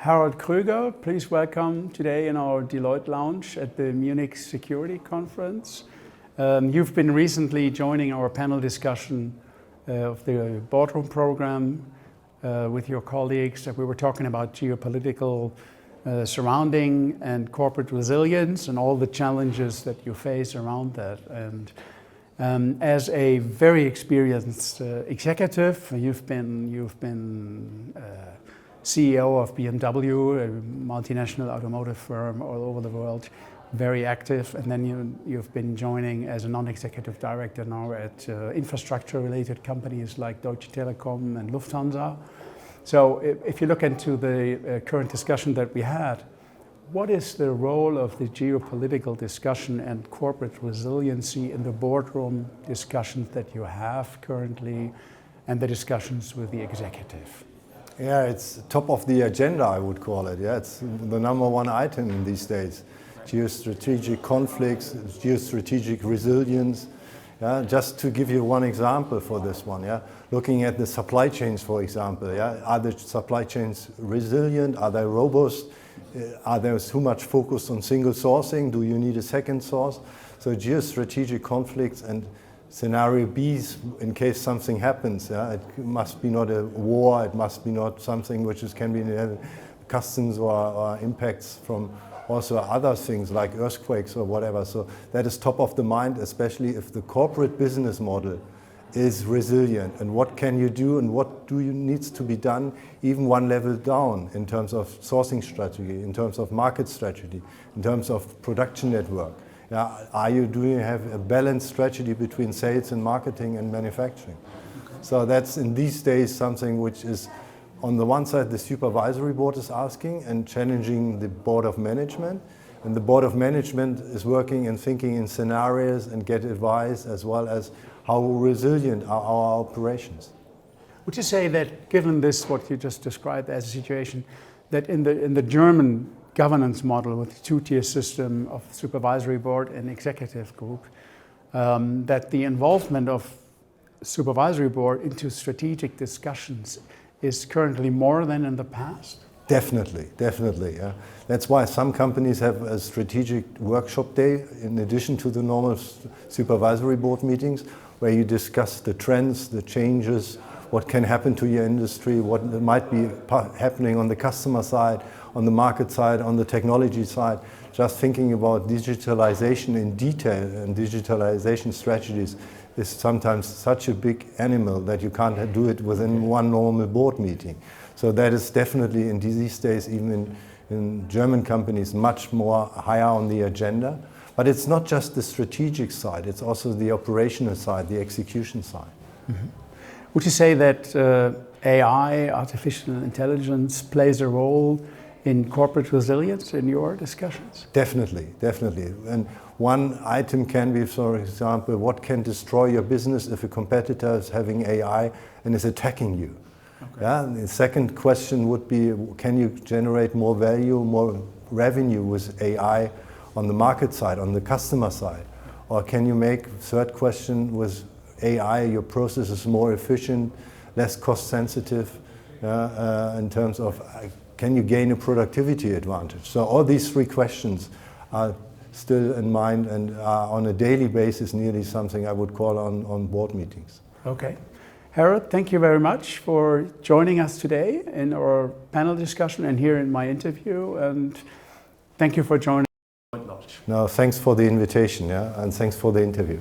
Harald Krüger. Please welcome today in our Deloitte lounge at the Munich Security Conference. You've been recently joining our panel discussion of the boardroom program with your colleagues. We were talking about geopolitical surrounding and corporate resilience and all the challenges that you face around that. And as a very experienced executive, you've been CEO of BMW, a multinational automotive firm all over the world, very active, and then you've been joining as a non-executive director now at infrastructure-related companies like Deutsche Telekom and Lufthansa. So if you look into the current discussion that we had, what is the role of the geopolitical discussion and corporate resiliency in the boardroom discussions that you have currently and the discussions with the executive? Yeah, it's top of the agenda, I would call it. Yeah, it's the number one item in these days. Geostrategic conflicts, geostrategic resilience. Yeah, just to give you one example for this one, yeah, looking at the supply chains, for example, yeah, are the supply chains resilient? Are they robust? Are there too much focus on single sourcing? Do you need a second source? So geostrategic conflicts and scenario B's in case something happens. Yeah, it must be not a war. It must be not something which can be customs or impacts from also other things like earthquakes or whatever. So that is top of the mind, especially if the corporate business model is resilient. And what can you do and what needs to be done even one level down in terms of sourcing strategy, in terms of market strategy, in terms of production network. Yeah, do you have a balanced strategy between sales and marketing and manufacturing? Okay. So that's in these days something which is on the one side the supervisory board is asking and challenging the board of management, and the board of management is working and thinking in scenarios and get advice as well as how resilient are our operations. Would you say that given this, what you just described as a situation, that in the German governance model with the two-tier system of supervisory board and executive group, that the involvement of supervisory board into strategic discussions is currently more than in the past? Definitely. Yeah. That's why some companies have a strategic workshop day in addition to the normal supervisory board meetings, where you discuss the trends, the changes, what can happen to your industry, what might be happening on the customer side, on the market side, on the technology side. Just thinking about digitalization in detail and digitalization strategies is sometimes such a big animal that you can't do it within one normal board meeting. So that is definitely in these days, even in German companies, much more higher on the agenda. But it's not just the strategic side, it's also the operational side, the execution side. Mm-hmm. Would you say that AI, artificial intelligence, plays a role in corporate resilience in your discussions? Definitely. And one item can be, for example, what can destroy your business if a competitor is having AI and is attacking you? Okay. Yeah? And the second question would be, can you generate more value, more revenue with AI on the market side, on the customer side? Or can you make, third question, with AI, your process is more efficient, less cost sensitive in terms of can you gain a productivity advantage? So all these three questions are still in mind and are on a daily basis nearly something I would call on board meetings. Okay. Harald, thank you very much for joining us today in our panel discussion and here in my interview, and thank you for joining. No, thanks for the invitation, yeah, and thanks for the interview.